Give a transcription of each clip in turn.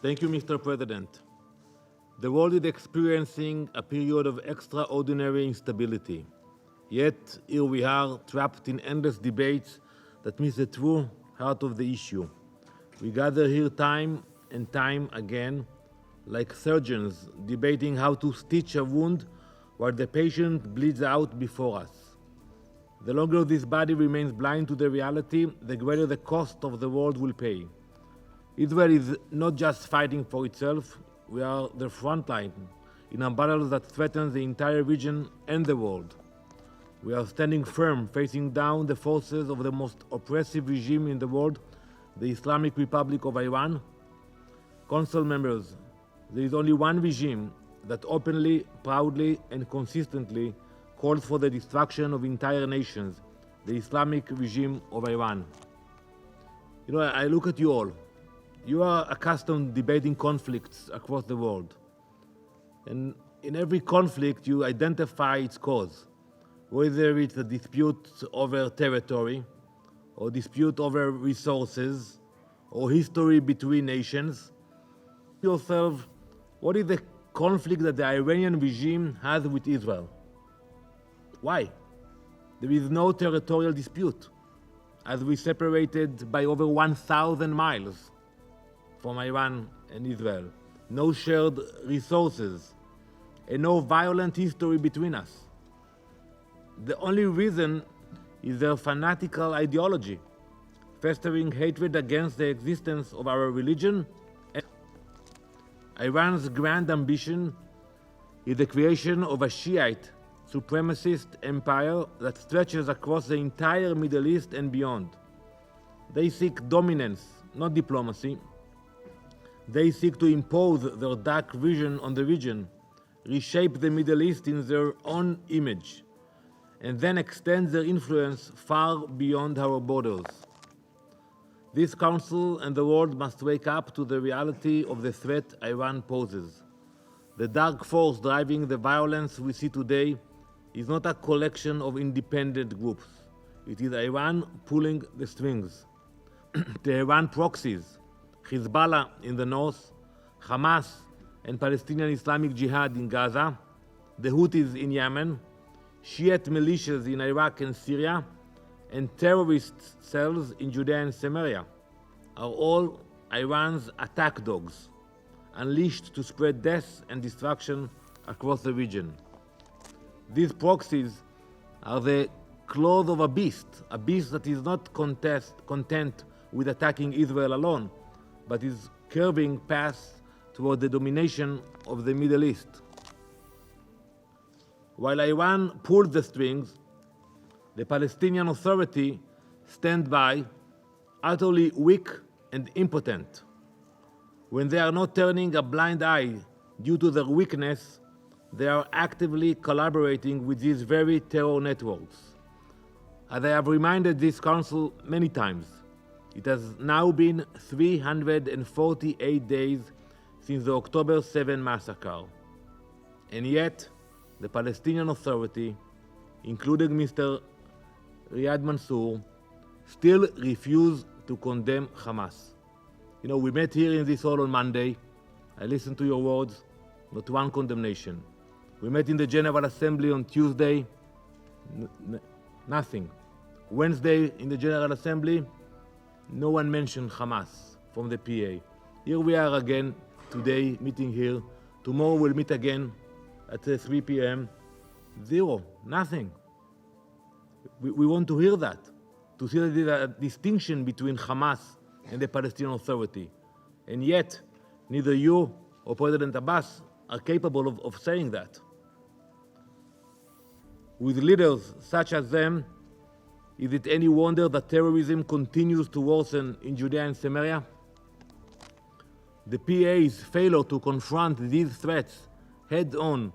Thank you, Mr. President. The world is experiencing a period of extraordinary instability. Yet, here we are, trapped in endless debates that miss the true heart of the issue. We gather here time and time again, like surgeons debating how to stitch a wound while the patient bleeds out before us. The longer this body remains blind to the reality, the greater the cost of the world will pay. Israel is not just fighting for itself, we are the front line in a battle that threatens the entire region and the world. We are standing firm, facing down the forces of the most oppressive regime in the world, the Islamic Republic of Iran. Council members, there is only one regime that openly, proudly, and consistently calls for the destruction of entire nations, the Islamic regime of Iran. I look at you all. You are accustomed to debating conflicts across the world. And in every conflict, you identify its cause, whether it's a dispute over territory, or dispute over resources, or history between nations. Ask yourself, what is the conflict that the Iranian regime has with Israel? Why? There is no territorial dispute, as we separated by over 1,000 miles from Iran and Israel, no shared resources, and no violent history between us. The only reason is their fanatical ideology, festering hatred against the existence of our religion. Iran's grand ambition is the creation of a Shiite supremacist empire that stretches across the entire Middle East and beyond. They seek dominance, not diplomacy. They seek to impose their dark vision on the region, reshape the Middle East in their own image, and then extend their influence far beyond our borders. This Council and the world must wake up to the reality of the threat Iran poses. The dark force driving the violence we see today is not a collection of independent groups. It is Iran pulling the strings. The Iran proxies, Hezbollah in the north, Hamas and Palestinian Islamic Jihad in Gaza, the Houthis in Yemen, Shiite militias in Iraq and Syria, and terrorist cells in Judea and Samaria are all Iran's attack dogs, unleashed to spread death and destruction across the region. These proxies are the claws of a beast that is not content with attacking Israel alone, but is curving paths toward the domination of the Middle East. While Iran pulls the strings, the Palestinian Authority stands by, utterly weak and impotent. When they are not turning a blind eye due to their weakness, they are actively collaborating with these very terror networks. As I have reminded this Council many times, it has now been 348 days since the October 7 massacre. And yet, the Palestinian Authority, including Mr. Riyad Mansour, still refuse to condemn Hamas. We met here in this hall on Monday. I listened to your words, not one condemnation. We met in the General Assembly on Tuesday, nothing. Wednesday in the General Assembly, no one mentioned Hamas from the PA. Here we are again today, meeting here. Tomorrow we'll meet again at 3 p.m. Zero, nothing. We want to hear that, to see that there is a distinction between Hamas and the Palestinian Authority. And yet, neither you or President Abbas are capable of saying that. With leaders such as them, is it any wonder that terrorism continues to worsen in Judea and Samaria? The PA's failure to confront these threats head-on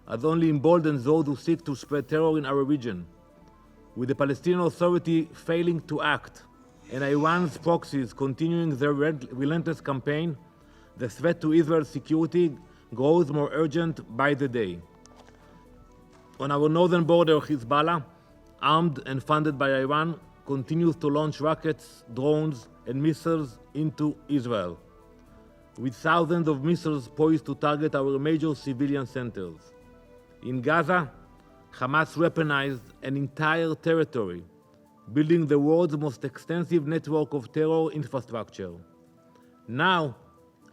has only emboldened those who seek to spread terror in our region. With the Palestinian Authority failing to act and Iran's proxies continuing their relentless campaign, the threat to Israel's security grows more urgent by the day. On our northern border, Hezbollah, armed and funded by Iran, continues to launch rockets, drones, and missiles into Israel. with thousands of missiles poised to target our major civilian centers. In Gaza, Hamas weaponized an entire territory, building the world's most extensive network of terror infrastructure. Now,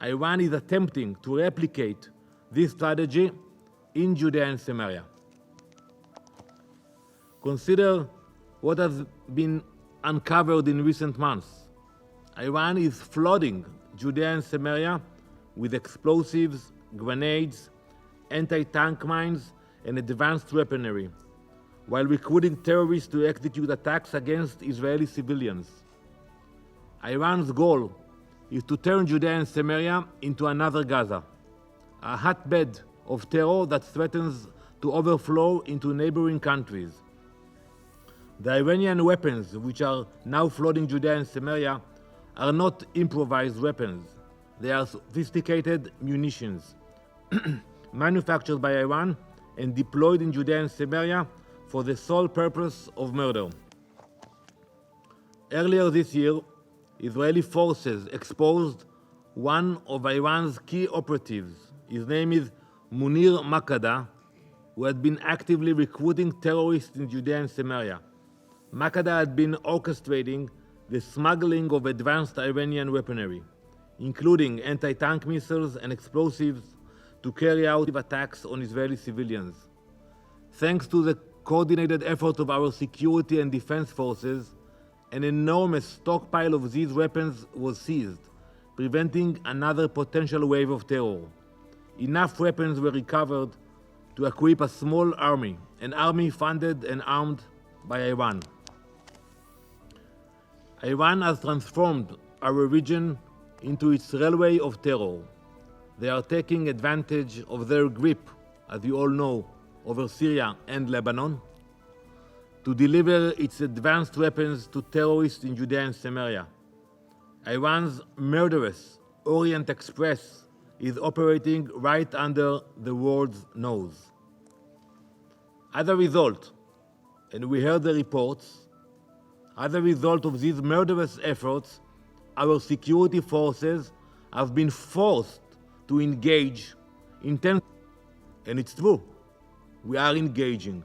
Iran is attempting to replicate this strategy in Judea and Samaria. Consider what has been uncovered in recent months. Iran is flooding Judea and Samaria with explosives, grenades, anti-tank mines, and advanced weaponry, while recruiting terrorists to execute attacks against Israeli civilians. Iran's goal is to turn Judea and Samaria into another Gaza, a hotbed of terror that threatens to overflow into neighboring countries. The Iranian weapons which are now flooding Judea and Samaria are not improvised weapons. They are sophisticated munitions manufactured by Iran and deployed in Judea and Samaria for the sole purpose of murder. Earlier this year, Israeli forces exposed one of Iran's key operatives. His name is Munir Makada, who had been actively recruiting terrorists in Judea and Samaria. Makada had been orchestrating the smuggling of advanced Iranian weaponry, including anti-tank missiles and explosives, to carry out attacks on Israeli civilians. Thanks to the coordinated effort of our security and defense forces, an enormous stockpile of these weapons was seized, preventing another potential wave of terror. Enough weapons were recovered to equip a small army, an army funded and armed by Iran. Iran has transformed our region into its railway of terror. They are taking advantage of their grip, as you all know, over Syria and Lebanon, to deliver its advanced weapons to terrorists in Judea and Samaria. Iran's murderous Orient Express is operating right under the world's nose. As a result, and we heard the reports, as a result of these murderous efforts, our security forces have been forced to engage intensely. And it's true, we are engaging.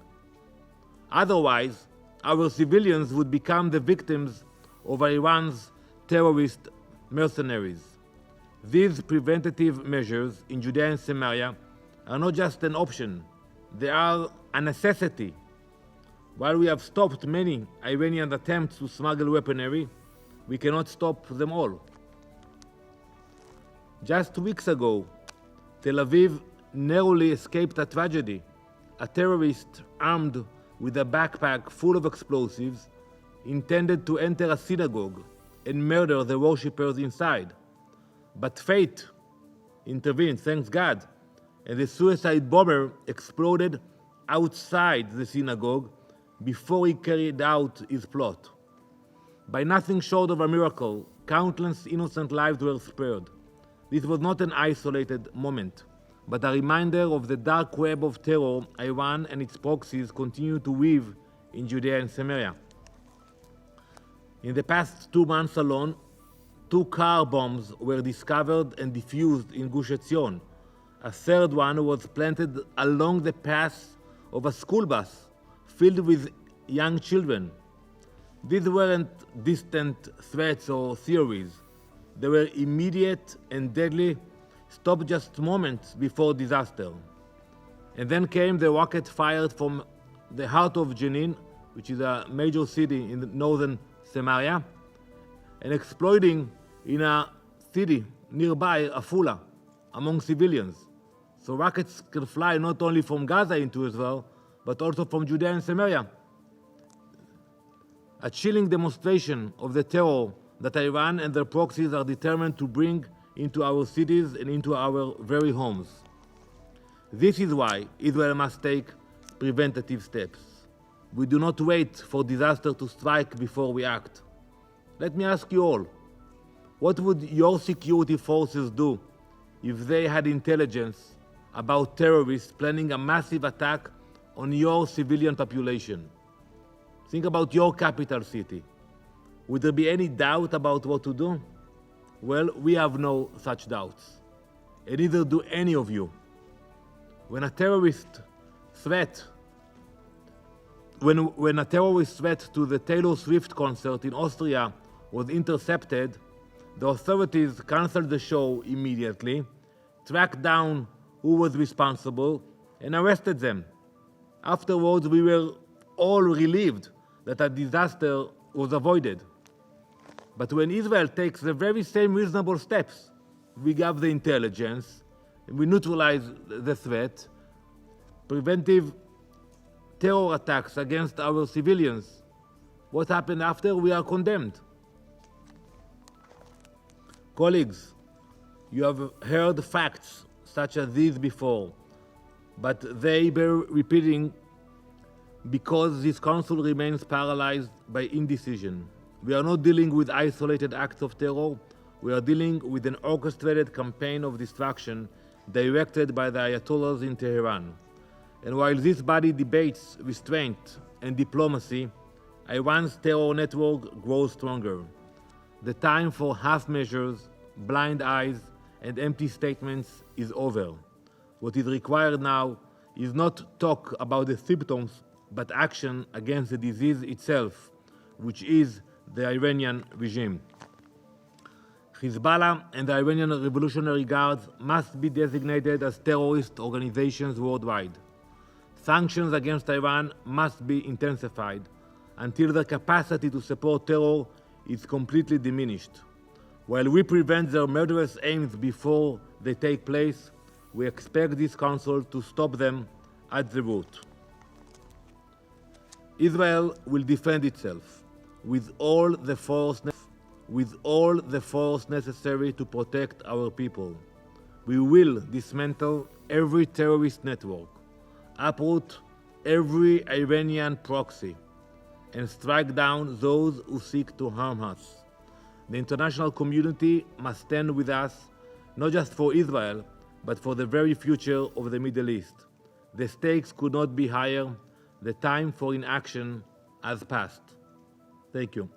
Otherwise, our civilians would become the victims of Iran's terrorist mercenaries. These preventative measures in Judea and Samaria are not just an option, they are a necessity. While we have stopped many Iranian attempts to smuggle weaponry, we cannot stop them all. Just weeks ago, Tel Aviv narrowly escaped a tragedy. A terrorist armed with a backpack full of explosives intended to enter a synagogue and murder the worshippers inside. But fate intervened, thanks God, and the suicide bomber exploded outside the synagogue before he carried out his plot. By nothing short of a miracle, countless innocent lives were spared. This was not an isolated moment, but a reminder of the dark web of terror Iran and its proxies continue to weave in Judea and Samaria. In the past 2 months alone, 2 car bombs were discovered and defused in Gush Etzion. A third one was planted along the path of a school bus filled with young children. These weren't distant threats or theories. They were immediate and deadly, stopped just moments before disaster. And then came the rocket fired from the heart of Jenin, which is a major city in northern Samaria, and exploding in a city nearby, Afula, among civilians. So rockets can fly not only from Gaza into Israel, but also from Judea and Samaria. A chilling demonstration of the terror that Iran and their proxies are determined to bring into our cities and into our very homes. This is why Israel must take preventative steps. We do not wait for disaster to strike before we act. Let me ask you all, what would your security forces do if they had intelligence about terrorists planning a massive attack on your civilian population? Think about your capital city. Would there be any doubt about what to do? Well, we have no such doubts, and neither do any of you. When a terrorist threat to the Taylor Swift concert in Austria was intercepted, the authorities canceled the show immediately, tracked down who was responsible, and arrested them. Afterwards, we were all relieved that a disaster was avoided. But when Israel takes the very same reasonable steps, we gather the intelligence, we neutralize the threat, preventive terror attacks against our civilians. What happened after? We are condemned. Colleagues, you have heard facts such as these before, but they bear repeating because this council remains paralyzed by indecision. We are not dealing with isolated acts of terror. We are dealing with an orchestrated campaign of destruction directed by the Ayatollahs in Tehran. And while this body debates restraint and diplomacy, Iran's terror network grows stronger. The time for half measures, blind eyes, and empty statements is over. What is required now is not talk about the symptoms, but action against the disease itself, which is the Iranian regime. Hezbollah and the Iranian Revolutionary Guards must be designated as terrorist organizations worldwide. Sanctions against Iran must be intensified until their capacity to support terror is completely diminished. While we prevent their murderous aims before they take place, we expect this council to stop them at the root. Israel will defend itself with all the force necessary to protect our people. We will dismantle every terrorist network, uproot every Iranian proxy, and strike down those who seek to harm us. The international community must stand with us, not just for Israel, but for the very future of the Middle East. The stakes could not be higher. The time for inaction has passed. Thank you.